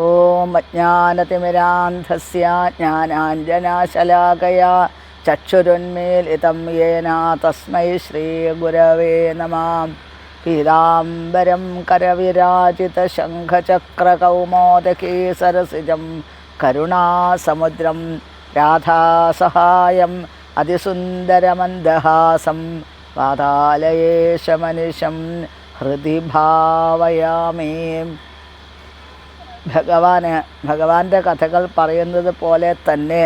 ഓം അജ്ഞാനതിമിരാന്ധസ്യ ജ്ഞാനാഞ്ജനാശലാകയാ ചക്ഷുരുന്മീലിതം യേന തസ്മൈ ശ്രീഗുരവേ നമഃ. പീതാംബരം കരവിരാജിതശംഖചക്രകൗമോദകീ സരസിജം കരുണാസമുദ്രം രാധാസഹായം അതിസുന്ദരമന്ദഹാസം വാതാലയേശമനിശം ഹൃദി ഭാവയാമി. ഭഗവാന്റെ കഥകൾ പറയുന്നത് പോലെ തന്നെ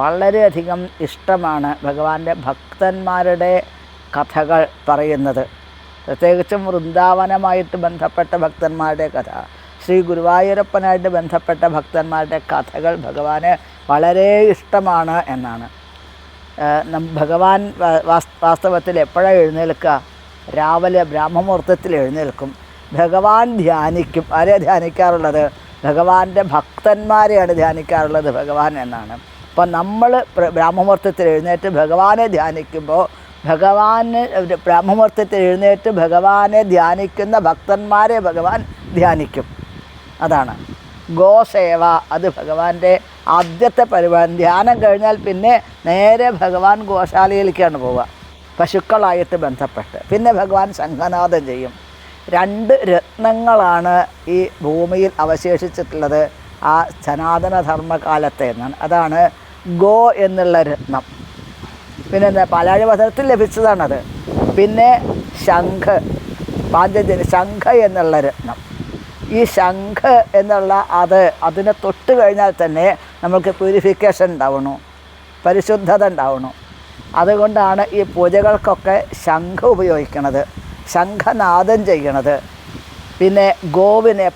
വളരെയധികം ഇഷ്ടമാണ് ഭഗവാന്റെ ഭക്തന്മാരുടെ കഥകൾ പറയുന്നത്. പ്രത്യേകിച്ചും വൃന്ദാവനമായിട്ട് ബന്ധപ്പെട്ട ഭക്തന്മാരുടെ കഥ, ശ്രീ ഗുരുവായൂരപ്പനായിട്ട് ബന്ധപ്പെട്ട ഭക്തന്മാരുടെ കഥകൾ ഭഗവാന് വളരെ ഇഷ്ടമാണ് എന്നാണ്. ഭഗവാൻ വാസ്തവത്തിൽ എപ്പോഴാണ് എഴുന്നേൽക്കുക? രാവിലെ ബ്രാഹ്മമുഹൂർത്തത്തിൽ എഴുന്നേൽക്കും. ഭഗവാൻ ധ്യാനിക്കും. ആരെ ധ്യാനിക്കാറുള്ളത്? ഭഗവാന്റെ ഭക്തന്മാരെയാണ് ധ്യാനിക്കാറുള്ളത് ഭഗവാൻ എന്നാണ്. അപ്പം നമ്മൾ ബ്രാഹ്മമുഹൂർത്തത്തിൽ എഴുന്നേറ്റ് ഭഗവാനെ ധ്യാനിക്കുമ്പോൾ ബ്രാഹ്മമുഹൂർത്തത്തിൽ എഴുന്നേറ്റ് ഭഗവാനെ ധ്യാനിക്കുന്ന ഭക്തന്മാരെ ഭഗവാൻ ധ്യാനിക്കും. അതാണ് ഗോസേവ. അത് ഭഗവാന്റെ ആദ്യത്തെ പരിപാടി. ധ്യാനം കഴിഞ്ഞാൽ പിന്നെ നേരെ ഭഗവാൻ ഗോശാലയിലേക്കാണ് പോവുക, പശുക്കളായിട്ട് ബന്ധപ്പെട്ട്. പിന്നെ ഭഗവാൻ ശംഖനാദം ചെയ്യും. 2 രത്നങ്ങളാണ് ഈ ഭൂമിയിൽ അവശേഷിച്ചിട്ടുള്ളത് ആ സനാതനധർമ്മകാലത്തെ എന്നാണ്. അതാണ് ഗോ എന്നുള്ള രത്നം. പിന്നെ പാലാഴി വധത്തിൽ ലഭിച്ചതാണത്. പിന്നെ ശംഖ്, പാഞ്ചജന്യ ശംഖ് എന്നുള്ള രത്നം. ഈ ശംഖ് എന്നുള്ള അതിനെ തൊട്ട് കഴിഞ്ഞാൽ തന്നെ നമുക്ക് പ്യൂരിഫിക്കേഷൻ ഉണ്ടാവണു, പരിശുദ്ധത ഉണ്ടാവണു. അതുകൊണ്ടാണ് ഈ പൂജകൾക്കൊക്കെ ശംഖ് ഉപയോഗിക്കുന്നത്, ശംഖനാദം ചെയ്യണത്. പിന്നെ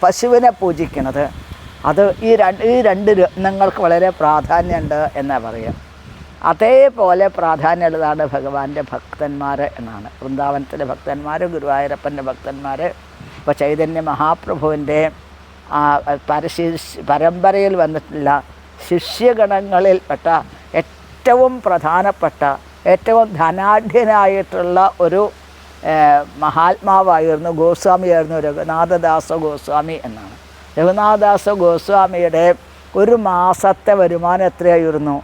പശുവിനെ പൂജിക്കുന്നത്. അത് ഈ രണ്ട് രത്നങ്ങൾക്ക് വളരെ പ്രാധാന്യമുണ്ട് എന്നാ പറയുക. അതേപോലെ പ്രാധാന്യമുള്ളതാണ് ഭഗവാന്റെ ഭക്തന്മാർ എന്നാണ്. വൃന്ദാവനത്തിലെ ഭക്തന്മാർ, ഗുരുവായൂരപ്പൻ്റെ ഭക്തന്മാർ. ഇപ്പോൾ ചൈതന്യ മഹാപ്രഭുവിൻ്റെ പരമ്പരയിൽ വന്നിട്ടുള്ള ശിഷ്യഗണങ്ങളിൽപ്പെട്ട ഏറ്റവും പ്രധാനപ്പെട്ട, ഏറ്റവും ധനാഢ്യനായിട്ടുള്ള ഒരു മഹാത്മാവായിരുന്നു, ഗോസ്വാമിയായിരുന്നു രഘുനാഥദാസ ഗോസ്വാമി എന്നാണ്. രഘുനാഥദാസ ഗോസ്വാമിയുടെ ഒരു മാസത്തെ വരുമാനം എത്രയായിരുന്നു?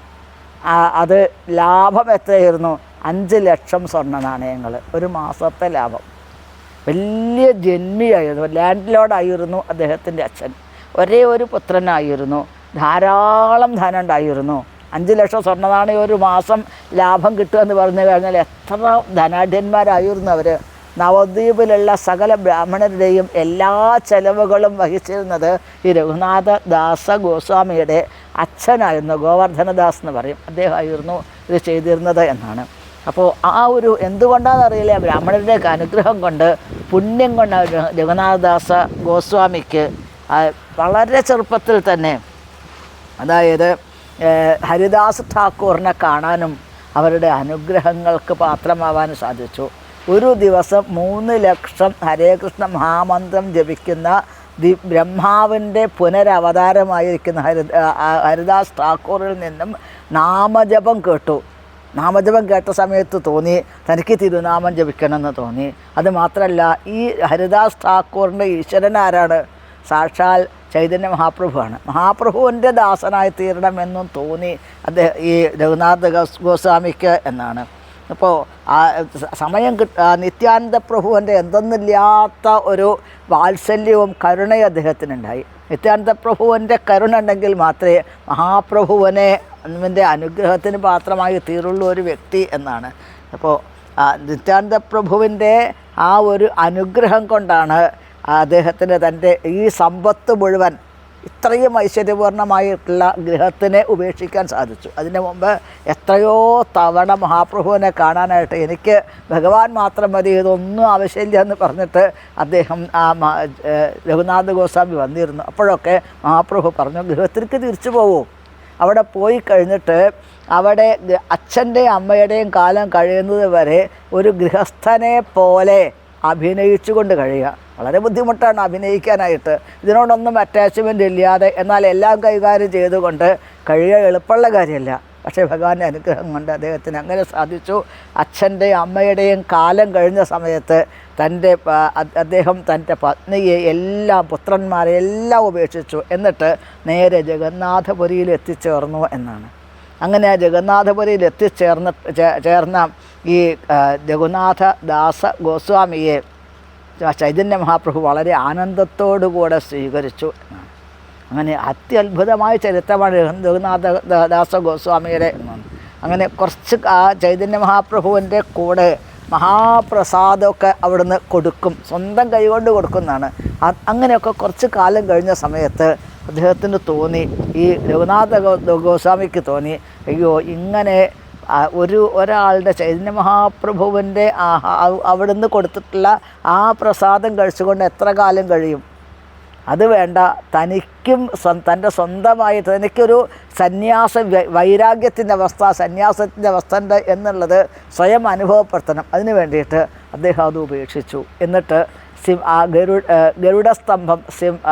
അത് ലാഭം എത്രയായിരുന്നു? 5 ലക്ഷം സ്വർണ്ണ നാണയങ്ങൾ ഒരു മാസത്തെ ലാഭം. വലിയ ജന്മിയായിരുന്നു, ലാൻഡ് ലോഡായിരുന്നു അദ്ദേഹത്തിൻ്റെ അച്ഛൻ. ഒരേ ഒരു പുത്രനായിരുന്നു, ധാരാളം ധനം ഉണ്ടായിരുന്നു. 5 ലക്ഷം സ്വർണ്ണ നാണയം ഒരു മാസം ലാഭം കിട്ടുമെന്ന് പറഞ്ഞു കഴിഞ്ഞാൽ എത്ര ധനാഢ്യന്മാരായിരുന്നു അവർ. നവദ്വീപിലുള്ള സകല ബ്രാഹ്മണരുടെയും എല്ലാ ചെലവുകളും വഹിച്ചിരുന്നത് ഈ രഘുനാഥദാസ ഗോസ്വാമിയുടെ അച്ഛനായിരുന്നു. ഗോവർദ്ധനദാസ് എന്ന് പറയും, അദ്ദേഹമായിരുന്നു ഇത് ചെയ്തിരുന്നത് എന്നാണ്. അപ്പോൾ എന്തുകൊണ്ടാണെന്നറിയില്ല, ബ്രാഹ്മണരുടെ അനുഗ്രഹം കൊണ്ട്, പുണ്യം കൊണ്ട് രഘുനാഥദാസ ഗോസ്വാമിക്ക് വളരെ ചെറുപ്പത്തിൽ തന്നെ, അതായത് ഹരിദാസ് ഠാക്കൂറിനെ കാണാനും അവരുടെ അനുഗ്രഹങ്ങൾക്ക് പാത്രമാവാനും സാധിച്ചു. ഒരു ദിവസം 3 ലക്ഷം ഹരേകൃഷ്ണ മഹാമന്ത്രം ജപിക്കുന്ന ബ്രഹ്മാവിൻ്റെ പുനരവതാരമായിരിക്കുന്ന ഹരിദാസ് ഠാക്കൂറിൽ നിന്നും നാമജപം കേട്ടു. നാമജപം കേട്ട സമയത്ത് തോന്നി തനിക്ക് തിരുനാമം ജപിക്കണമെന്ന് തോന്നി. അതുമാത്രമല്ല, ഈ ഹരിദാസ് ഠാക്കൂറിൻ്റെ ഈശ്വരൻ ആരാണ്? സാക്ഷാൽ ചൈതന്യ മഹാപ്രഭുവാണ്. മഹാപ്രഭുവിൻ്റെ ദാസനായി തീരണമെന്നും തോന്നി ഈ രഘുനാഥ ഗോസ്വാമിക്ക് എന്നാണ്. അപ്പോൾ സമയം നിത്യാനന്ദ പ്രഭുവിൻ്റെ എന്തെന്നില്ലാത്ത ഒരു വാത്സല്യവും കരുണയും അദ്ദേഹത്തിനുണ്ടായി. നിത്യാനന്ദ പ്രഭുവിൻ്റെ കരുണ ഉണ്ടെങ്കിൽ മാത്രമേ മഹാപ്രഭുവിൻ്റെ അനുഗ്രഹത്തിന് പാത്രമായി തീരുള്ളൂ ഒരു വ്യക്തി എന്നാണ്. അപ്പോൾ നിത്യാനന്ദ പ്രഭുവിൻ്റെ ആ ഒരു അനുഗ്രഹം കൊണ്ടാണ് അദ്ദേഹത്തിന് തൻ്റെ ഈ സമ്പത്ത് മുഴുവൻ, ഇത്രയും ഐശ്വര്യപൂർണ്ണമായിട്ടുള്ള ഗൃഹത്തിനെ ഉപേക്ഷിക്കാൻ സാധിച്ചു. അതിന് മുമ്പ് എത്രയോ തവണ മഹാപ്രഭുവിനെ കാണാനായിട്ട് എനിക്ക് ഭഗവാൻ മാത്രം മതി, ഇതൊന്നും ആവശ്യമില്ല എന്ന് പറഞ്ഞിട്ട് അദ്ദേഹം രഘുനാഥ ഗോസ്വാമി വന്നിരുന്നു. അപ്പോഴൊക്കെ മഹാപ്രഭു പറഞ്ഞു, ഗൃഹത്തിലേക്ക് തിരിച്ചു പോകൂ. അവിടെ പോയി കഴിഞ്ഞിട്ട് അവിടെ അച്ഛൻ്റെയും അമ്മയുടെയും കാലം കഴിയുന്നത് വരെ ഒരു ഗൃഹസ്ഥനെ പോലെ അഭിനയിച്ചു കൊണ്ട് കഴിയുക. വളരെ ബുദ്ധിമുട്ടാണ് അഭിനയിക്കാനായിട്ട്, ഇതിനോടൊന്നും അറ്റാച്ച്മെൻ്റ് ഇല്ലാതെ. എന്നാൽ എല്ലാം കൈകാര്യം ചെയ്തുകൊണ്ട് കഴിയുക എളുപ്പമുള്ള കാര്യമല്ല. പക്ഷേ ഭഗവാന്റെ അനുഗ്രഹം കൊണ്ട് അദ്ദേഹത്തിന് അങ്ങനെ സാധിച്ചു. അച്ഛൻ്റെയും അമ്മയുടെയും കാലം കഴിഞ്ഞ സമയത്ത് അദ്ദേഹം തൻ്റെ പത്നിയെ എല്ലാം പുത്രന്മാരെ എല്ലാം ഉപേക്ഷിച്ചു. എന്നിട്ട് നേരെ ജഗന്നാഥപുരിയിൽ എത്തിച്ചേർന്നു എന്നാണ്. അങ്ങനെ ആ ജഗന്നാഥപുരിയിൽ ചേർന്ന ഈ രഘുനാഥദാസ ഗോസ്വാമിയെ ചൈതന്യ മഹാപ്രഭു വളരെ ആനന്ദത്തോടുകൂടെ സ്വീകരിച്ചു എന്നാണ്. അങ്ങനെ അത്യത്ഭുതമായ ചരിത്രമാണ് രഘുനാഥദാസ ഗോസ്വാമിയുടെ എന്നാണ്. അങ്ങനെ കുറച്ച് ആ ചൈതന്യ മഹാപ്രഭുവിൻ്റെ കൂടെ മഹാപ്രസാദമൊക്കെ അവിടുന്ന് കൊടുക്കും, സ്വന്തം കൈകൊണ്ട് കൊടുക്കുന്നതാണ്. അങ്ങനെയൊക്കെ കുറച്ച് കാലം കഴിഞ്ഞ സമയത്ത് അദ്ദേഹത്തിന് തോന്നി, ഈ രഘുനാഥ ഗോസ്വാമിക്ക് തോന്നി, അയ്യോ ഇങ്ങനെ ഒരാളുടെ ചൈതന്യ മഹാപ്രഭുവിൻ്റെ അവിടുന്ന് കൊടുത്തിട്ടുള്ള ആ പ്രസാദം കഴിച്ചുകൊണ്ട് എത്ര കാലം കഴിയും? അത് വേണ്ട, തനിക്കും തൻ്റെ സ്വന്തമായി തനിക്കൊരു സന്യാസ വൈരാഗ്യത്തിൻ്റെ അവസ്ഥ, സന്യാസത്തിൻ്റെ അവസ്ഥ ഉണ്ട് എന്നുള്ളത് സ്വയം അനുഭവപ്പെടുത്തണം. അതിന് വേണ്ടിയിട്ട് അദ്ദേഹം അത് ഉപേക്ഷിച്ചു. എന്നിട്ട് ഗരുഡസ്തംഭം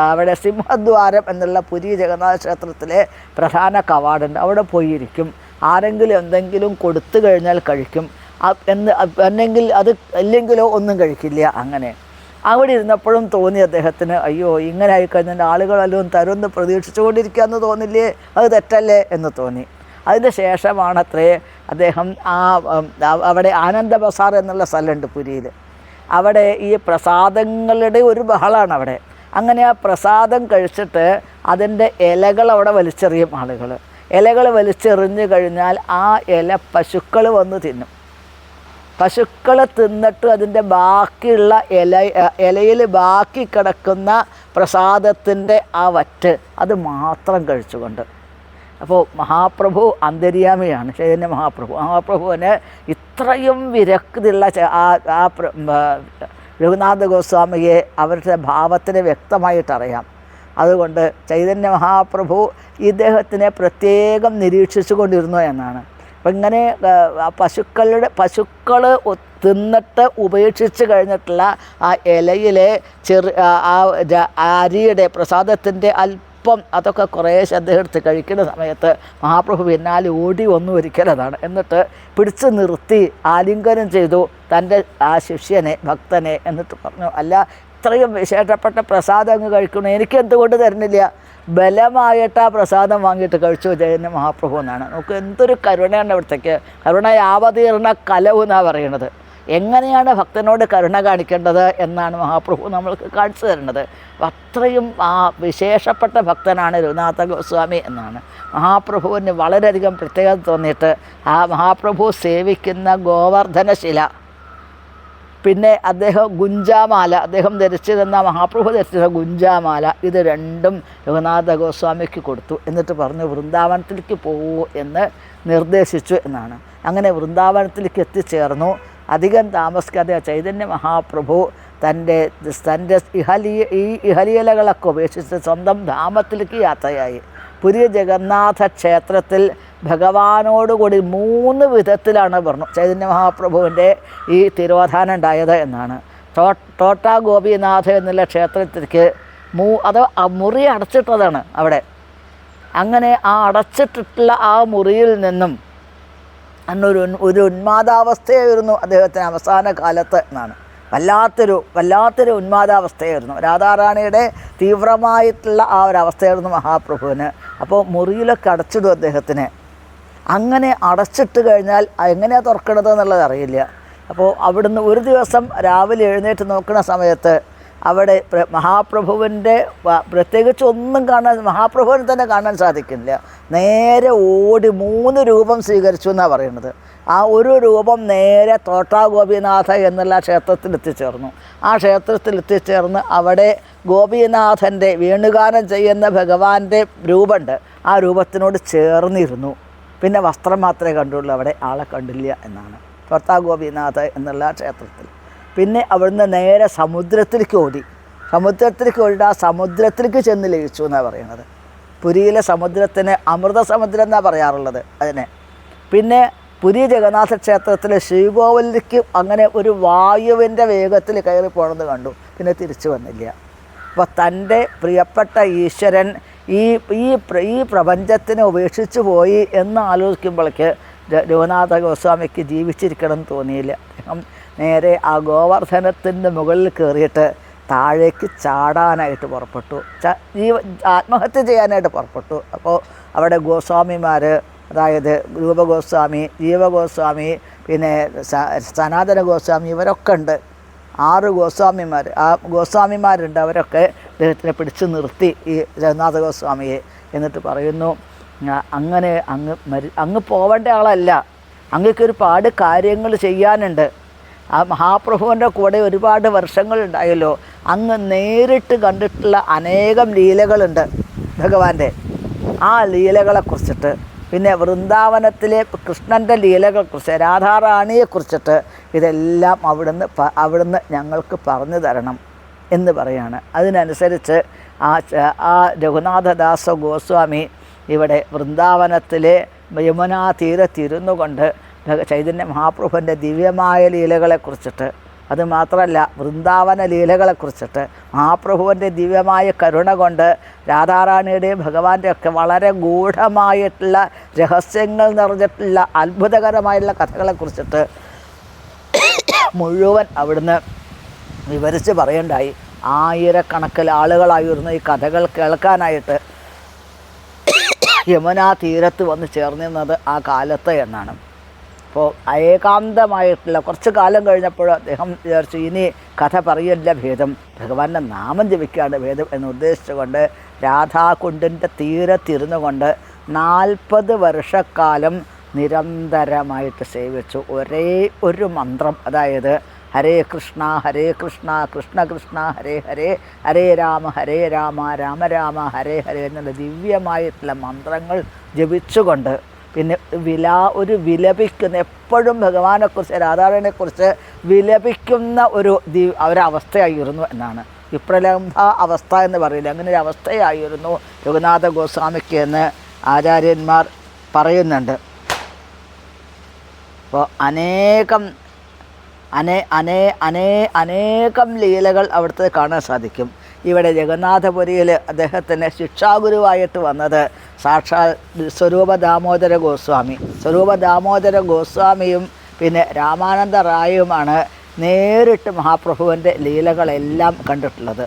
അവിടെ സിംഹദ്വാരം എന്നുള്ള പുരി ജഗന്നാഥ ക്ഷേത്രത്തിലെ പ്രധാന കവാടുണ്ട്, അവിടെ പോയിരിക്കും. ആരെങ്കിലും എന്തെങ്കിലും കൊടുത്തു കഴിഞ്ഞാൽ കഴിക്കും, അല്ലെങ്കിൽ അത് ഇല്ലെങ്കിലോ ഒന്നും കഴിക്കില്ല. അങ്ങനെ അവിടെ ഇരുന്നപ്പോഴും തോന്നി അദ്ദേഹത്തിന്, അയ്യോ ഇങ്ങനെ ആയിക്കഴിഞ്ഞാൽ ആളുകളെല്ലാം തരുമെന്ന് പ്രതീക്ഷിച്ചുകൊണ്ടിരിക്കുകയെന്ന് തോന്നില്ലേ, അത് തെറ്റല്ലേ എന്ന് തോന്നി. അതിന് ശേഷമാണത്രേ അദ്ദേഹം അവിടെ ആനന്ദ ബസാർ എന്നുള്ള സ്ഥലമുണ്ട് പുരിയിൽ. അവിടെ ഈ പ്രസാദങ്ങളുടെ ഒരു ബഹളമാണ് അവിടെ. അങ്ങനെ ആ പ്രസാദം കഴിച്ചിട്ട് അതിൻ്റെ ഇലകൾ അവിടെ വലിച്ചെറിയും ആളുകൾ. ഇലകൾ വലിച്ചെറിഞ്ഞു കഴിഞ്ഞാൽ ആ ഇല പശുക്കൾ വന്ന് തിന്നും. പശുക്കൾ തിന്നിട്ട് അതിൻ്റെ ബാക്കിയുള്ള ഇലയിൽ ബാക്കി കിടക്കുന്ന പ്രസാദത്തിൻ്റെ ആ വറ്റ് അത് മാത്രം കഴിച്ചുകൊണ്ട്. അപ്പോൾ മഹാപ്രഭു അന്തര്യാമിയാണ് ചൈതന്യ മഹാപ്രഭുവിന് ഇത്രയും വിരക്തിയുള്ള രഘുനാഥ ഗോസ്വാമിയെ അവരുടെ ഭാവത്തിന് വ്യക്തമായിട്ടറിയാം. അതുകൊണ്ട് ചൈതന്യ മഹാപ്രഭു ഇദ്ദേഹത്തിനെ പ്രത്യേകം നിരീക്ഷിച്ചു കൊണ്ടിരുന്നു എന്നാണ്. അപ്പം ഇങ്ങനെ പശുക്കൾ തിന്നിട്ട് ഉപേക്ഷിച്ച് കഴിഞ്ഞിട്ടുള്ള ആ ഇലയിലെ അരിയുടെ പ്രസാദത്തിൻ്റെ അല്പം അതൊക്കെ കുറേശ്ശെ അദ്ദേഹം എടുത്ത് കഴിക്കുന്ന സമയത്ത് മഹാപ്രഭു പിന്നാലെ ഓടി വന്നു ഒരിക്കലതാണ്. എന്നിട്ട് പിടിച്ചു നിർത്തി ആലിംഗനം ചെയ്തു തൻ്റെ ആ ശിഷ്യനെ, ഭക്തനെ. എന്നിട്ട് പറഞ്ഞു, അല്ല ഇത്രയും വിശേഷപ്പെട്ട പ്രസാദം അങ്ങ് കഴിക്കണം, എനിക്ക് എന്തുകൊണ്ട് തരുന്നില്ല? ബലമായിട്ട് ആ പ്രസാദം വാങ്ങിയിട്ട് കഴിച്ചു ചൈതന്യ മഹാപ്രഭു എന്നാണ്. നമുക്ക് എന്തൊരു കരുണയാണ് അവിടത്തേക്ക്. കരുണ യാവതീർണ കലവ് എന്നാണ് പറയുന്നത്. എങ്ങനെയാണ് ഭക്തനോട് കരുണ കാണിക്കേണ്ടത് എന്നാണ് മഹാപ്രഭു നമ്മൾക്ക് കാണിച്ചു തരുന്നത്. അത്രയും ആ വിശേഷപ്പെട്ട ഭക്തനാണ് രഘുനാഥ ഗോസ്വാമി എന്നാണ്. മഹാപ്രഭുവിന് വളരെയധികം പ്രത്യേകത തോന്നിയിട്ട് ആ മഹാപ്രഭു സേവിക്കുന്ന ഗോവർദ്ധനശില, പിന്നെ അദ്ദേഹം ധരിച്ചിരുന്ന മഹാപ്രഭു ധരിച്ചിരുന്ന ഗുഞ്ചാമാല, ഇത് രണ്ടും രഘുനാഥ ഗോസ്വാമിക്ക് കൊടുത്തു. എന്നിട്ട് പറഞ്ഞു, വൃന്ദാവനത്തിലേക്ക് പോകൂ എന്ന് നിർദ്ദേശിച്ചു എന്നാണ്. അങ്ങനെ വൃന്ദാവനത്തിലേക്ക് എത്തിച്ചേർന്നു. അധികം താമസിക്കാതെ ചൈതന്യ മഹാപ്രഭു തൻ്റെ ഇഹലീലകളൊക്കെ ഉപേക്ഷിച്ച് സ്വന്തം ധാമത്തിലേക്ക് യാത്രയായി. പുരി ജഗന്നാഥ ക്ഷേത്രത്തിൽ ഭഗവാനോടുകൂടി 3 വിധത്തിലാണ് പറഞ്ഞു ചൈതന്യ മഹാപ്രഭുവിൻ്റെ ഈ തിരോധാനം ഉണ്ടായത് എന്നാണ്. ടോട്ടാ ഗോപിനാഥ എന്നുള്ള ക്ഷേത്രത്തിലേക്ക് അത് മുറി അടച്ചിട്ടതാണ് അവിടെ. അങ്ങനെ ആ അടച്ചിട്ടിട്ടുള്ള ആ മുറിയിൽ നിന്നും ഒരു ഉന്മാദാവസ്ഥയായിരുന്നു അദ്ദേഹത്തിന് അവസാന കാലത്ത് എന്നാണ്. വല്ലാത്തൊരു ഉന്മാദാവസ്ഥയായിരുന്നു. രാധാറാണിയുടെ തീവ്രമായിട്ടുള്ള ആ ഒരവസ്ഥയായിരുന്നു മഹാപ്രഭുവിന്. അപ്പോൾ മുറിയിലൊക്കെ അടച്ചിടും അദ്ദേഹത്തിന്. അങ്ങനെ അടച്ചിട്ട് കഴിഞ്ഞാൽ എങ്ങനെയാണ് തുറക്കണത് എന്നുള്ളത് അറിയില്ല. അപ്പോൾ അവിടുന്ന് ഒരു ദിവസം രാവിലെ എഴുന്നേറ്റ് നോക്കുന്ന സമയത്ത് അവിടെ മഹാപ്രഭുവിൻ്റെ പ്രത്യേകിച്ച് ഒന്നും മഹാപ്രഭുവിനെ തന്നെ കാണാൻ സാധിക്കില്ല. നേരെ ഓടി 3 രൂപം സ്വീകരിച്ചു എന്നാണ് പറയുന്നത്. ആ ഒരു രൂപം നേരെ തോട്ടാ ഗോപിനാഥ എന്നുള്ള ക്ഷേത്രത്തിൽ എത്തിച്ചേർന്നു. ആ ക്ഷേത്രത്തിൽ എത്തിച്ചേർന്ന് അവിടെ ഗോപിനാഥൻ്റെ വേണുഗാനം ചെയ്യുന്ന ഭഗവാന്റെ രൂപമുണ്ട്. ആ രൂപത്തിനോട് ചേർന്നിരുന്നു. പിന്നെ വസ്ത്രം മാത്രമേ കണ്ടുള്ളൂ, അവിടെ ആളെ കണ്ടില്ല എന്നാണ് തോട്ടാ ഗോപിനാഥ എന്നുള്ള ക്ഷേത്രത്തിൽ. പിന്നെ അവിടുന്ന് നേരെ സമുദ്രത്തിലേക്ക് ഓടി ആ സമുദ്രത്തിലേക്ക് ചെന്ന് ലയിച്ചു എന്നാണ് പറയുന്നത്. പുരിയിലെ സമുദ്രത്തിന് അമൃതസമുദ്രം എന്നാണ് പറയാറുള്ളത് അതിനെ. പിന്നെ പുരി ജഗന്നാഥ ക്ഷേത്രത്തിൽ ശ്രീകോവിലേക്ക് അങ്ങനെ ഒരു വായുവിൻ്റെ വേഗത്തിൽ കയറി പോകണമെന്ന് കണ്ടു. പിന്നെ തിരിച്ചു വന്നില്ല. അപ്പോൾ തൻ്റെ പ്രിയപ്പെട്ട ഈശ്വരൻ ഈ പ്രപഞ്ചത്തിനെ ഉപേക്ഷിച്ചു പോയി എന്ന് ആലോചിക്കുമ്പോഴേക്ക് രഘുനാഥ ഗോസ്വാമിക്ക് ജീവിച്ചിരിക്കണം എന്ന് തോന്നിയില്ല. അദ്ദേഹം നേരെ ആ ഗോവർദ്ധനത്തിൻ്റെ മുകളിൽ കയറിയിട്ട് താഴേക്ക് ചാടാനായിട്ട് പുറപ്പെട്ടു, ആത്മഹത്യ ചെയ്യാനായിട്ട് പുറപ്പെട്ടു. അപ്പോൾ അവിടെ ഗോസ്വാമിമാർ, അതായത് രൂപഗോസ്വാമി, ജീവഗോസ്വാമി, പിന്നെ സനാതന ഗോസ്വാമി, ഇവരൊക്കെ ഉണ്ട്. 6 ഗോസ്വാമിമാർ. ആ ഗോസ്വാമിമാരുണ്ട്. അവരൊക്കെ അദ്ദേഹത്തിനെ പിടിച്ചു നിർത്തി, ഈ ജഗന്നാഥ ഗോസ്വാമിയെ. എന്നിട്ട് പറയുന്നു, അങ്ങനെ അങ്ങ് പോവേണ്ട ആളല്ല, അങ്ങക്ക് ഒരുപാട് കാര്യങ്ങൾ ചെയ്യാനുണ്ട്. ആ മഹാപ്രഭുവിൻ്റെ കൂടെ ഒരുപാട് വർഷങ്ങളുണ്ടായല്ലോ, അങ്ങ് നേരിട്ട് കണ്ടിട്ടുള്ള അനേകം ലീലകളുണ്ട് ഭഗവാന്റെ. ആ ലീലകളെക്കുറിച്ചിട്ട്, പിന്നെ വൃന്ദാവനത്തിലെ കൃഷ്ണൻ്റെ ലീലകളെക്കുറിച്ച്, രാധാറാണിയെക്കുറിച്ചിട്ട് ഇതെല്ലാം അവിടുന്ന് ഞങ്ങൾക്ക് പറഞ്ഞു തരണം എന്ന് പറയാണ്. അതിനനുസരിച്ച് ആ രഘുനാഥദാസ ഗോസ്വാമി ഇവിടെ വൃന്ദാവനത്തിലെ യമുനാ തീരത്തിരുന്നു കൊണ്ട് ചൈതന്യ മഹാപ്രഭുവിൻ്റെ ദിവ്യമായ ലീലകളെക്കുറിച്ചിട്ട്, അതുമാത്രമല്ല വൃന്ദാവന ലീലകളെക്കുറിച്ചിട്ട്, മഹാപ്രഭുവിൻ്റെ ദിവ്യമായ കരുണ കൊണ്ട് രാധാറാണിയുടെയും ഭഗവാന്റെ ഒക്കെ വളരെ ഗൂഢമായിട്ടുള്ള രഹസ്യങ്ങൾ നിറഞ്ഞിട്ടുള്ള അത്ഭുതകരമായിട്ടുള്ള കഥകളെക്കുറിച്ചിട്ട് മുഴുവൻ അവിടുന്ന് വിവരിച്ച് പറയണ്ടായി. ആയിരക്കണക്കിന് ആളുകളായിരുന്നു ഈ കഥകൾ കേൾക്കാനായിട്ട് യമുനാ തീരത്ത് വന്ന് ചേർന്നിരുന്നത് ആ കാലത്ത് എന്നാണ്. അപ്പോൾ ഏകാന്തമായിട്ടുള്ള കുറച്ച് കാലം കഴിഞ്ഞപ്പോൾ അദ്ദേഹം വിചാരിച്ചു, ഇനി കഥ പറയല്ല ഭേദം, ഭഗവാന്റെ നാമം ജപിക്കുകയാണ് ഭേദം എന്ന് ഉദ്ദേശിച്ചുകൊണ്ട് രാധാകുണ്ടിൻ്റെ തീരത്തിരുന്നു കൊണ്ട് 40 വർഷക്കാലം നിരന്തരമായിട്ട് സേവിച്ചു. ഒരേ ഒരു മന്ത്രം, അതായത് ഹരേ കൃഷ്ണ കൃഷ്ണ കൃഷ്ണ ഹരേ ഹരേ, ഹരേ രാമ രാമ രാമ ഹരേ ഹരേ എന്നുള്ള ദിവ്യമായിട്ടുള്ള മന്ത്രങ്ങൾ ജപിച്ചുകൊണ്ട്, പിന്നെ വിലപിക്കുന്ന, എപ്പോഴും ഭഗവാനെക്കുറിച്ച് രാധാറാണിയെക്കുറിച്ച് വിലപിക്കുന്ന ഒരവസ്ഥയായിരുന്നു എന്നാണ്. വിപ്രലംബ അവസ്ഥ എന്ന് പറയില്ല, അങ്ങനെ ഒരു അവസ്ഥയായിരുന്നു രഘുനാഥ ഗോസ്വാമിക്ക് എന്ന് ആചാര്യന്മാർ പറയുന്നുണ്ട്. അപ്പോൾ അനേകം ലീലകൾ അവിടുത്തെ കാണാൻ സാധിക്കും. ഇവിടെ ജഗന്നാഥപുരിയിൽ അദ്ദേഹത്തിന് ശിക്ഷാഗുരുവായിട്ട് വന്നത് സാക്ഷാൽ സ്വരൂപ ദാമോദര ഗോസ്വാമിയും പിന്നെ രാമാനന്ദ റായുമാണ് നേരിട്ട് മഹാപ്രഭുവിൻ്റെ ലീലകളെല്ലാം കണ്ടിട്ടുള്ളത്.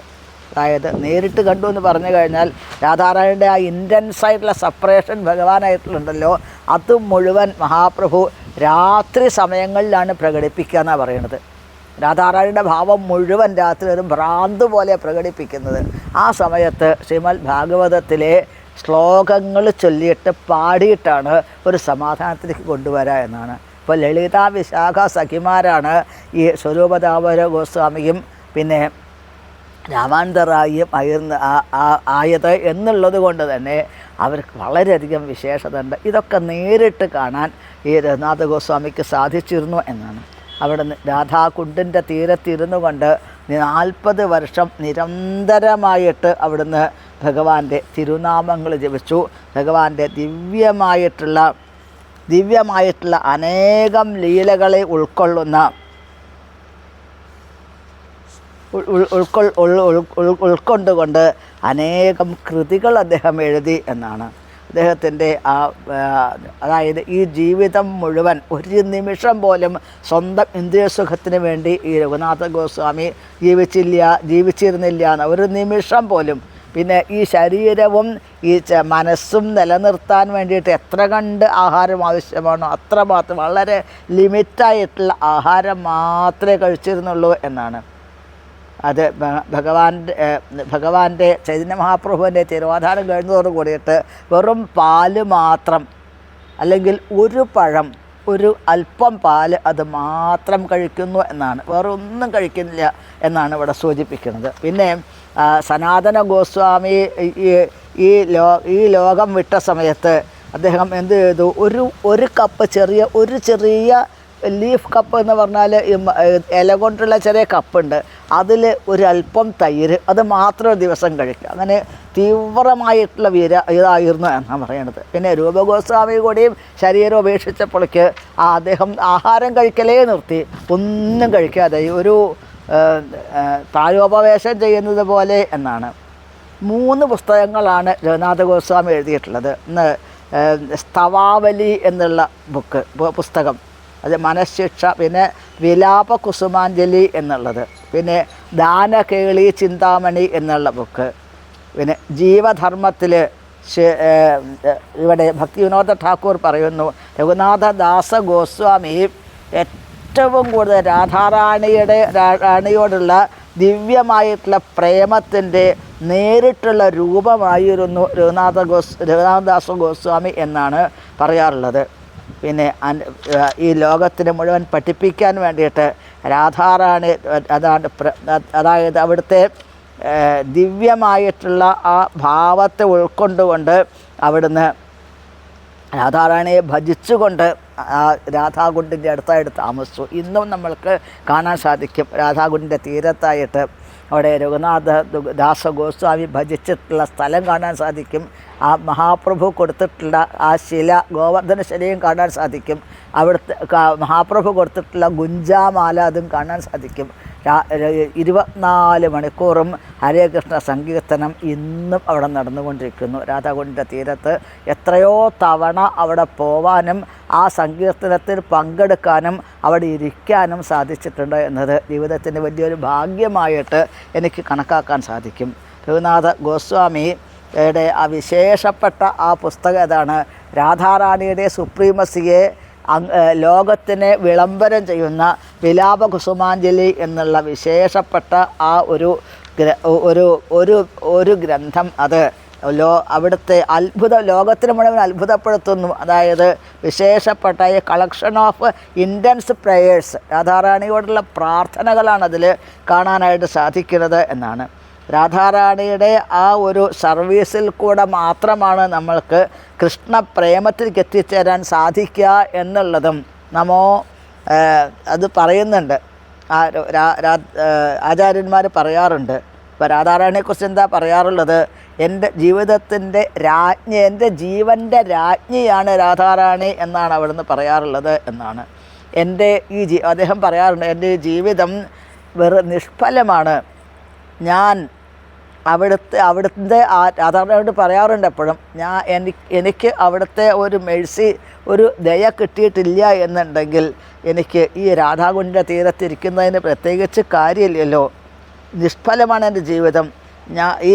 അതായത് നേരിട്ട് കണ്ടു എന്ന് പറഞ്ഞു കഴിഞ്ഞാൽ രാധാറാണിയുടെ ആ ഇൻറ്റൻസായിട്ടുള്ള സെപ്പറേഷൻ ഭഗവാനായിട്ടുണ്ടല്ലോ, അത് മുഴുവൻ മഹാപ്രഭു രാത്രി സമയങ്ങളിലാണ് പ്രകടിപ്പിക്കുക എന്നാണ് പറയുന്നത്. രാധാറാണിയുടെ ഭാവം മുഴുവൻ രാത്രി ഒരു ഭ്രാന്ത് പോലെ പ്രകടിപ്പിക്കുന്നത്. ആ സമയത്ത് ശ്രീമദ് ഭാഗവതത്തിലെ ശ്ലോകങ്ങൾ ചൊല്ലിയിട്ട് പാടിയിട്ടാണ് ഒരു സമാധാനത്തിലേക്ക് കൊണ്ടുവരിക എന്നാണ്. ഇപ്പോൾ ലളിത വിശാഖ സഖിമാരാണ് ഈ സ്വരൂപദാമോദര ഗോസ്വാമിയും പിന്നെ രാമാനന്ദറായിയും ആയത് എന്നുള്ളത് കൊണ്ട് തന്നെ അവർക്ക് വളരെയധികം വിശേഷത ഉണ്ട്. ഇതൊക്കെ നേരിട്ട് കാണാൻ ഈ രഘുനാഥ ഗോസ്വാമിക്ക് സാധിച്ചിരുന്നു എന്നാണ്. അവിടെ രാധാകുണ്ടിൻ്റെ തീരത്തിരുന്നു കൊണ്ട് 40 വർഷം നിരന്തരമായിട്ട് അവിടുന്ന് ഭഗവാന്റെ തിരുനാമങ്ങൾ ജപിച്ചു. ഭഗവാന്റെ ദിവ്യമായിട്ടുള്ള അനേകം ലീലകളെ ഉൾക്കൊണ്ടുകൊണ്ട് അനേകം കൃതികൾ അദ്ദേഹം എഴുതി എന്നാണ്. അദ്ദേഹത്തിൻ്റെ അതായത് ഈ ജീവിതം മുഴുവൻ ഒരു നിമിഷം പോലും സ്വന്തം ഇന്ദ്രിയസുഖത്തിന് വേണ്ടി ഈ രഘുനാഥ ഗോസ്വാമി ജീവിച്ചിരുന്നില്ല എന്ന് ഒരു നിമിഷം പോലും. പിന്നെ ഈ ശരീരവും ഈ മനസ്സും നിലനിർത്താൻ വേണ്ടിയിട്ട് എത്ര കണ്ട് ആഹാരം ആവശ്യമാണോ അത്രമാത്രം വളരെ ലിമിറ്റായിട്ടുള്ള ആഹാരം മാത്രമേ കഴിച്ചിരുന്നുള്ളൂ എന്നാണ്. അത് ഭഗവാന്റെ ചൈതന്യ മഹാപ്രഭുവിൻ്റെ തിരുവാധാരം കഴിഞ്ഞതോട് കൂടിയിട്ട് വെറും പാല് മാത്രം, അല്ലെങ്കിൽ ഒരു പഴം, ഒരു അല്പം പാല്, അത് മാത്രം കഴിക്കുന്നു എന്നാണ്, വേറെ ഒന്നും കഴിക്കുന്നില്ല എന്നാണ് ഇവിടെ സൂചിപ്പിക്കുന്നത്. പിന്നെ സനാതന ഗോസ്വാമി ഈ ലോകം വിട്ട സമയത്ത് അദ്ദേഹം എന്ത് ചെയ്തു, ഒരു കപ്പ് ചെറിയ ലീഫ് കപ്പ് എന്ന് പറഞ്ഞാൽ ഇല കൊണ്ടുള്ള ചെറിയ കപ്പുണ്ട്, അതിൽ ഒരല്പം തൈര്, അത് മാത്രം ദിവസം കഴിക്കുക. അങ്ങനെ തീവ്രമായിട്ടുള്ള ഇതായിരുന്നു എന്നാണ് പറയണത്. പിന്നെ രൂപഗോസ്വാമി കൂടിയും ശരീരം ഉപേക്ഷിച്ചപ്പോഴേക്ക് അദ്ദേഹം ആഹാരം കഴിക്കലേ നിർത്തി, ഒന്നും കഴിക്കാതെ ഒരു പ്രായോപവേശം ചെയ്യുന്നത് പോലെ എന്നാണ്. 3 പുസ്തകങ്ങളാണ് രഘുനാഥ ഗോസ്വാമി എഴുതിയിട്ടുള്ളത്. ഇന്ന് സ്തവാവലി എന്നുള്ള പുസ്തകം, അത് മനഃശിക്ഷ, പിന്നെ വിലാപ കുസുമാഞ്ജലി എന്നുള്ളത്, പിന്നെ ദാനകേളി ചിന്താമണി എന്നുള്ള ബുക്ക്, പിന്നെ ജീവധർമ്മത്തിൽ ഇവിടെ ഭക്തിവിനോദ ഠാക്കൂർ പറയുന്നു രഘുനാഥദാസ ഗോസ്വാമി ഏറ്റവും കൂടുതൽ രാധാറാണിയോടുള്ള ദിവ്യമായിട്ടുള്ള പ്രേമത്തിൻ്റെ നേരിട്ടുള്ള രൂപമായിരുന്നു രഘുനാഥദാസ ഗോസ്വാമി എന്നാണ് പറയാറുള്ളത്. പിന്നെ ഈ ലോകത്തിന് മുഴുവൻ പഠിപ്പിക്കാൻ വേണ്ടിയിട്ട് രാധാറാണി അതായത് അവിടുത്തെ ദിവ്യമായിട്ടുള്ള ആ ഭാവത്തെ ഉൾക്കൊണ്ടുകൊണ്ട് അവിടുന്ന് രാധാറാണിയെ ഭജിച്ചുകൊണ്ട് ആ രാധാകുണ്ടിൻ്റെ അടുത്തായിട്ട് താമസിച്ചു. ഇന്നും നമ്മൾക്ക് കാണാൻ സാധിക്കും രാധാകുണ്ടിൻ്റെ തീരത്തായിട്ട് അവിടെ രഘുനാഥദാസ ഗോസ്വാമി ഭജിച്ചിട്ടുള്ള സ്ഥലം കാണാൻ സാധിക്കും. ആ മഹാപ്രഭു കൊടുത്തിട്ടുള്ള ആ ശില ഗോവർദ്ധന ശിലയും കാണാൻ സാധിക്കും. അവിടുത്തെ മഹാപ്രഭു കൊടുത്തിട്ടുള്ള ഗുഞ്ചാമാല അതും കാണാൻ സാധിക്കും. 24 മണിക്കൂറും ഹരേ കൃഷ്ണ സങ്കീർത്തനം ഇന്നും അവിടെ നടന്നുകൊണ്ടിരിക്കുന്നു. രാധാകുണ്ടിൻ്റെ തീരത്ത് എത്രയോ തവണ അവിടെ പോവാനും ആ സങ്കീർത്തനത്തിൽ പങ്കെടുക്കാനും അവിടെ ഇരിക്കാനും സാധിച്ചിട്ടുണ്ട് എന്നത് ജീവിതത്തിൻ്റെ വലിയൊരു ഭാഗ്യമായിട്ട് എനിക്ക് കണക്കാക്കാൻ സാധിക്കും. രഘുനാഥ ഗോസ്വാമിയുടെ ആ വിശേഷപ്പെട്ട ആ പുസ്തകം ഏതാണ്? രാധാറാണിയുടെ സുപ്രീമസിയെ ലോകത്തിനെ വിളംബരം ചെയ്യുന്ന വിലാപ കുസുമാഞ്ജലി എന്നുള്ള വിശേഷപ്പെട്ട ആ ഒരു ഗ്രന്ഥം അത് അവിടുത്തെ ലോകത്തിന് മുഴുവൻ അത്ഭുതപ്പെടുത്തുന്നു. അതായത് വിശേഷപ്പെട്ട ഈ കളക്ഷൻ ഓഫ് ഇൻറ്റൻസ് പ്രേയേഴ്സ്, രാധാറാണിയോടുള്ള പ്രാർത്ഥനകളാണ് അതിൽ കാണാനായിട്ട് സാധിക്കുന്നത് എന്നാണ്. രാധാറാണിയുടെ ആ ഒരു സർവീസിൽ കൂടെ മാത്രമാണ് നമ്മൾക്ക് കൃഷ്ണപ്രേമത്തിലേക്ക് എത്തിച്ചേരാൻ സാധിക്കുക എന്നുള്ളതും അത് പറയുന്നുണ്ട്. ആചാര്യന്മാർ പറയാറുണ്ട്. ഇപ്പോൾ രാധാറാണിയെക്കുറിച്ച് എന്താ പറയാറുള്ളത്? എൻ്റെ ജീവിതത്തിൻ്റെ രാജ്ഞി, എൻ്റെ ജീവൻ്റെ രാജ്ഞിയാണ് രാധാറാണി എന്നാണ് അവിടുന്ന് പറയാറുള്ളത് എന്നാണ്. അദ്ദേഹം പറയാറുണ്ട്, എൻ്റെ ജീവിതം നിഷ്ഫലമാണ്. ഞാൻ അവിടുത്തെ രാധാറാണിയോട് പറയാറുണ്ട് എപ്പോഴും, എനിക്ക് അവിടുത്തെ ഒരു മെഴ്സി, ഒരു ദയ കിട്ടിയിട്ടില്ല എന്നുണ്ടെങ്കിൽ എനിക്ക് ഈ രാധാകുണ്ടിൻ്റെ തീരത്തിരിക്കുന്നതിന് പ്രത്യേകിച്ച് കാര്യമില്ലല്ലോ, നിഷ്ഫലമാണ് എൻ്റെ ജീവിതം. ഈ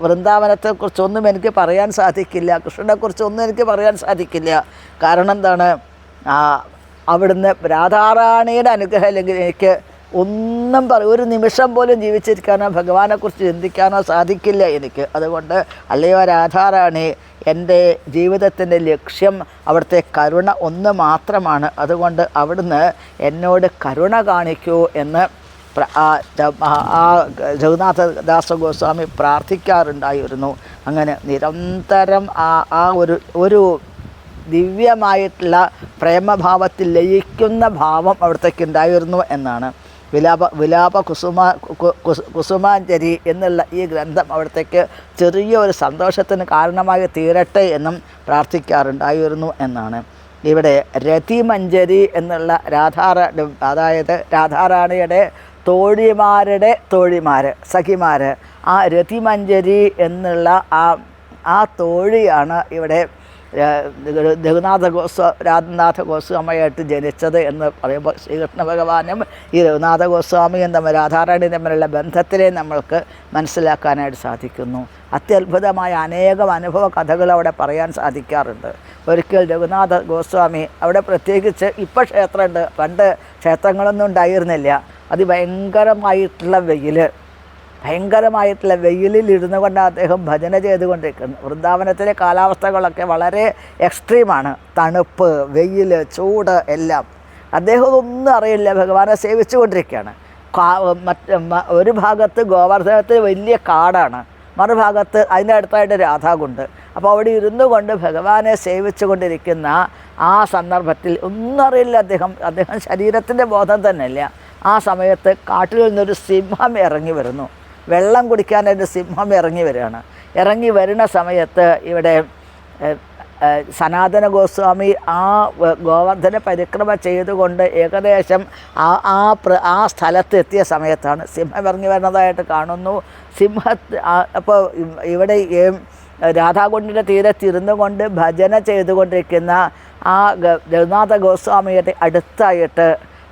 വൃന്ദാവനത്തെക്കുറിച്ചൊന്നും എനിക്ക് പറയാൻ സാധിക്കില്ല, കൃഷ്ണനെക്കുറിച്ചൊന്നും എനിക്ക് പറയാൻ സാധിക്കില്ല. കാരണം എന്താണ്? അവിടുന്ന് രാധാറാണിയുടെ അനുഗ്രഹം ഇല്ലെങ്കിൽ എനിക്ക് ഒന്നും ഒരു നിമിഷം പോലും ജീവിച്ചിരിക്കാനോ ഭഗവാനെക്കുറിച്ച് ചിന്തിക്കാനോ സാധിക്കില്ല എനിക്ക്. അതുകൊണ്ട് അല്ലയോ രാധാറാണി, എൻ്റെ ജീവിതത്തിൻ്റെ ലക്ഷ്യം അവിടുത്തെ കരുണ ഒന്ന് മാത്രമാണ്. അതുകൊണ്ട് അവിടുന്ന് എന്നോട് കരുണ കാണിക്കൂ എന്ന് രഘുനാഥദാസ ഗോസ്വാമി പ്രാർത്ഥിക്കാറുണ്ടായിരുന്നു. അങ്ങനെ നിരന്തരം ഒരു ദിവ്യമായിട്ടുള്ള പ്രേമഭാവത്തിൽ ലയിക്കുന്ന ഭാവം അവിടത്തേക്ക് ഉണ്ടായിരുന്നു എന്നാണ്. വിലാപ കുസുമാഞ്ജലി എന്നുള്ള ഈ ഗ്രന്ഥം അവിടത്തേക്ക് ചെറിയൊരു സന്തോഷത്തിന് കാരണമായി തീരട്ടെ എന്നും പ്രാർത്ഥിക്കാറുണ്ടായിരുന്നു എന്നാണ്. ഇവിടെ രതിമഞ്ജരി എന്നുള്ള അതായത് രാധാറാണിയുടെ തോഴിമാർ സഖിമാർ, ആ രതിമഞ്ജരി എന്നുള്ള ആ തോഴിയാണ് ഇവിടെ രാധാനാഥ ഗോസ്വാമിയായിട്ട് ജനിച്ചത് എന്ന് പറയുമ്പോൾ ശ്രീകൃഷ്ണ ഭഗവാനും ഈ രഘുനാഥ ഗോസ്വാമിയും രാധാറാണിയും തമ്മിലുള്ള ബന്ധത്തിനെ നമ്മൾക്ക് മനസ്സിലാക്കാനായിട്ട് സാധിക്കുന്നു. അത്യത്ഭുതമായ അനേകം അനുഭവ കഥകൾ അവിടെ പറയാൻ സാധിക്കാറുണ്ട്. ഒരിക്കൽ രഘുനാഥ ഗോസ്വാമി അവിടെ പ്രത്യേകിച്ച് ഇപ്പോൾ ക്ഷേത്രമുണ്ട്, പണ്ട് ക്ഷേത്രങ്ങളൊന്നും ഉണ്ടായിരുന്നില്ല. ഭയങ്കരമായിട്ടുള്ള വെയിലിൽ ഇരുന്നു കൊണ്ട് അദ്ദേഹം ഭജന ചെയ്തുകൊണ്ടിരിക്കുന്നു. വൃന്ദാവനത്തിലെ കാലാവസ്ഥകളൊക്കെ വളരെ എക്സ്ട്രീമാണ്, തണുപ്പ്, വെയിൽ, ചൂട് എല്ലാം. അദ്ദേഹം ഒന്നും അറിയില്ല, ഭഗവാനെ സേവിച്ചുകൊണ്ടിരിക്കുകയാണ്. ഒരു ഭാഗത്ത് ഗോവർദ്ധനത്തിൽ വലിയ കാടാണ്, മറുഭാഗത്ത് അതിൻ്റെ അടുത്തായിട്ട് രാധാകുണ്ട്. അപ്പോൾ അവിടെ ഇരുന്നു കൊണ്ട് ഭഗവാനെ സേവിച്ചു കൊണ്ടിരിക്കുന്ന ആ സന്ദർഭത്തിൽ ഒന്നും അറിയില്ല അദ്ദേഹം ശരീരത്തിൻ്റെ ബോധം തന്നെയില്ല. ആ സമയത്ത് കാട്ടിൽ നിന്നൊരു സിംഹം ഇറങ്ങി വരുന്നു. വെള്ളം കുടിക്കാനായിട്ട് സിംഹം ഇറങ്ങി വരികയാണ്. ഇറങ്ങി വരുന്ന സമയത്ത് ഇവിടെ സനാതന ഗോസ്വാമി ആ ഗോവർദ്ധന പരിക്രമ ചെയ്തുകൊണ്ട് ഏകദേശം ആ സ്ഥലത്ത് എത്തിയ സമയത്താണ് സിംഹം ഇറങ്ങി വരുന്നതായിട്ട് കാണുന്നു. അപ്പോൾ ഇവിടെ രാധാകുണ്ടിൻ്റെ തീരത്തിരുന്നു കൊണ്ട് ഭജന ചെയ്തുകൊണ്ടിരിക്കുന്ന ആ രഘുനാഥ ഗോസ്വാമിയുടെ അടുത്തായിട്ട്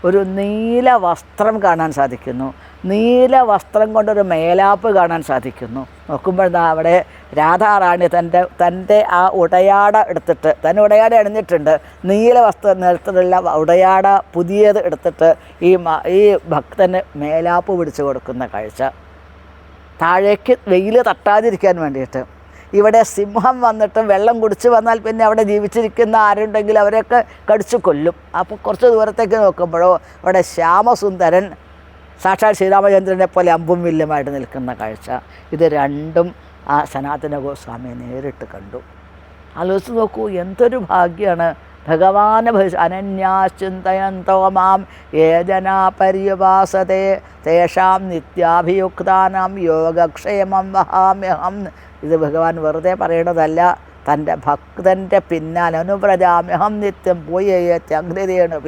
ഒരു നീല വസ്ത്രം കാണാൻ സാധിക്കുന്നു. നീല വസ്ത്രം കൊണ്ടൊരു മേലാപ്പ് കാണാൻ സാധിക്കുന്നു. നോക്കുമ്പോൾ അവിടെ രാധാറാണി തൻ്റെ ആ ഉടയാട എടുത്തിട്ട്, തന്നെ ഉടയാട അണിഞ്ഞിട്ടുണ്ട്, നീല വസ്ത്രം നിറത്തിലുള്ള ഉടയാട പുതിയത് എടുത്തിട്ട് ഈ ഭക്തന് മേലാപ്പ് പിടിച്ചു കൊടുക്കുന്ന കാഴ്ച. താഴേക്ക് വെയിൽ തട്ടാതിരിക്കാൻ വേണ്ടിയിട്ട്. ഇവിടെ സിംഹം വന്നിട്ട് വെള്ളം കുടിച്ച് വന്നാൽ പിന്നെ അവിടെ ജീവിച്ചിരിക്കുന്ന ആരുണ്ടെങ്കിൽ അവരെയൊക്കെ കടിച്ചു കൊല്ലും. അപ്പോൾ കുറച്ച് ദൂരത്തേക്ക് നോക്കുമ്പോഴോ അവിടെ ശ്യാമസുന്ദരൻ സാക്ഷാൽ ശ്രീരാമചന്ദ്രനെ പോലെ അമ്പും വില്ലുമായിട്ട് നിൽക്കുന്ന കാഴ്ച. ഇത് രണ്ടും ആ സനാതന ഗോസ്വാമിയെ നേരിട്ട് കണ്ടു. ആലോചിച്ച് നോക്കൂ, എന്തൊരു ഭാഗ്യമാണ്. ഭഗവാനെ അനന്യാശ്ചിന്തയന്തോ മാം യേ ജനാ പര്യുപാസതേ തേഷാം നിത്യാഭിയുക്താനാം യോഗക്ഷേമം വഹാമ്യഹം. ഇത് ഭഗവാൻ വെറുതെ പറയണതല്ല. തൻ്റെ ഭക്തൻ്റെ പിന്നാലെ അനുപ്രജാമ്യഹം നിത്യം പോയേത്യഗ്രതേണു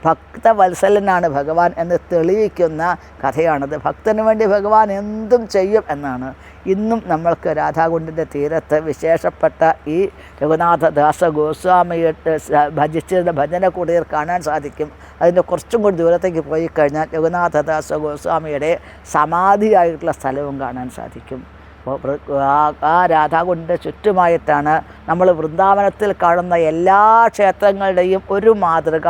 ഭക്തവത്സലനാണ് ഭഗവാൻ എന്ന് തെളിയിക്കുന്ന കഥയാണത്. ഭക്തന് വേണ്ടി ഭഗവാൻ എന്തും ചെയ്യും എന്നാണ്. ഇന്നും നമ്മൾക്ക് രാധാകുണ്ടിൻ്റെ തീരത്ത് വിശേഷപ്പെട്ട ഈ രഘുനാഥദാസ ഗോസ്വാമിയെ ഭജിച്ചിരുന്ന ഭജന കുടീർ കാണാൻ സാധിക്കും. അതിൻ്റെ കുറച്ചും കൂടി ദൂരത്തേക്ക് പോയി കഴിഞ്ഞാൽ രഘുനാഥദാസ ഗോസ്വാമിയുടെ സമാധിയായിട്ടുള്ള സ്ഥലവും കാണാൻ സാധിക്കും. ആ രാധാകുണ്ടിൻ്റെ ചുറ്റുമായിട്ടാണ് നമ്മൾ വൃന്ദാവനത്തിൽ കാണുന്ന എല്ലാ ക്ഷേത്രങ്ങളുടെയും ഒരു മാതൃക,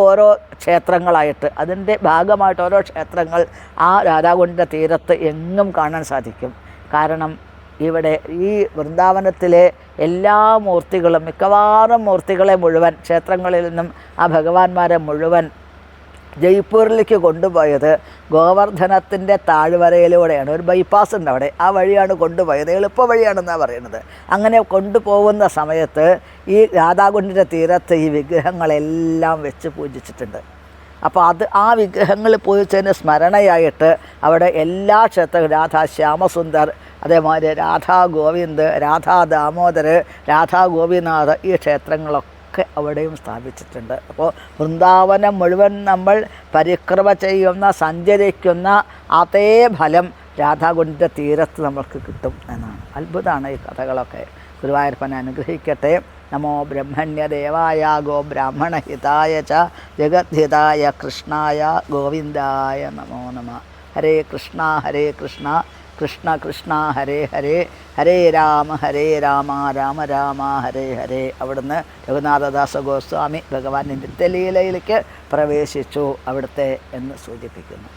ഓരോ ക്ഷേത്രങ്ങളായിട്ട് അതിൻ്റെ ഭാഗമായിട്ട് ഓരോ ക്ഷേത്രങ്ങൾ ആ രാധാകുണ്ടിൻ്റെ തീരത്ത് എങ്ങും കാണാൻ സാധിക്കും. കാരണം ഇവിടെ ഈ വൃന്ദാവനത്തിലെ എല്ലാ മൂർത്തികളും, മിക്കവാറും മൂർത്തികളെ മുഴുവൻ ക്ഷേത്രങ്ങളിൽ നിന്നും ആ ഭഗവാന്മാരെ മുഴുവൻ ജയ്പൂരിലേക്ക് കൊണ്ടുപോയത് ഗോവർദ്ധനത്തിൻ്റെ താഴ്വരയിലൂടെയാണ്. ഒരു ബൈപ്പാസ് ഉണ്ട് അവിടെ, ആ വഴിയാണ് കൊണ്ടുപോയത്. എളുപ്പ വഴിയാണെന്നാണ് പറയുന്നത്. അങ്ങനെ കൊണ്ടുപോകുന്ന സമയത്ത് ഈ രാധാകുണ്ടിൻ്റെ തീരത്ത് ഈ വിഗ്രഹങ്ങളെല്ലാം വെച്ച് പൂജിച്ചിട്ടുണ്ട്. അപ്പോൾ ആ വിഗ്രഹങ്ങൾ പൂജിച്ചതിന് സ്മരണയായിട്ട് അവിടെ എല്ലാ ക്ഷേത്രങ്ങളും രാധാ ശ്യാമസുന്ദർ, അതേമാതിരി രാധാ ഗോവിന്ദ്, രാധാ ദാമോദർ, രാധാ ഗോപിനാഥ്, ഈ ക്ഷേത്രങ്ങളൊക്കെ അവിടെയും സ്ഥാപിച്ചിട്ടുണ്ട്. അപ്പോൾ വൃന്ദാവനം മുഴുവൻ നമ്മൾ പരിക്രമ ചെയ്യുന്ന, സഞ്ചരിക്കുന്ന അതേ ഫലം രാധാകുണ്ടിൻ്റെ തീരത്ത് നമ്മൾക്ക് കിട്ടും എന്നാണ്. അത്ഭുതമാണ് ഈ കഥകളൊക്കെ. ഗുരുവായൂരപ്പനെ അനുഗ്രഹിക്കട്ടെ. നമോ ബ്രഹ്മണ്യദേവായ ഗോ ബ്രാഹ്മണഹിതായ ച ജഗദ്ധിതായ കൃഷ്ണായ ഗോവിന്ദായ നമോ നമഃ. ഹരേ കൃഷ്ണ ഹരേ കൃഷ്ണ കൃഷ്ണ കൃഷ്ണ ഹരേ ഹരേ, ഹരേ രാമ രാമ രാമ ഹരേ ഹരേ. അവിടുന്ന് രഘുനാഥദാസ ഗോസ്വാമി ഭഗവാന്റെ നിത്യലീലയിലേക്ക് പ്രവേശിച്ചു അവിടുത്തെ എന്ന് സൂചിപ്പിക്കുന്നു.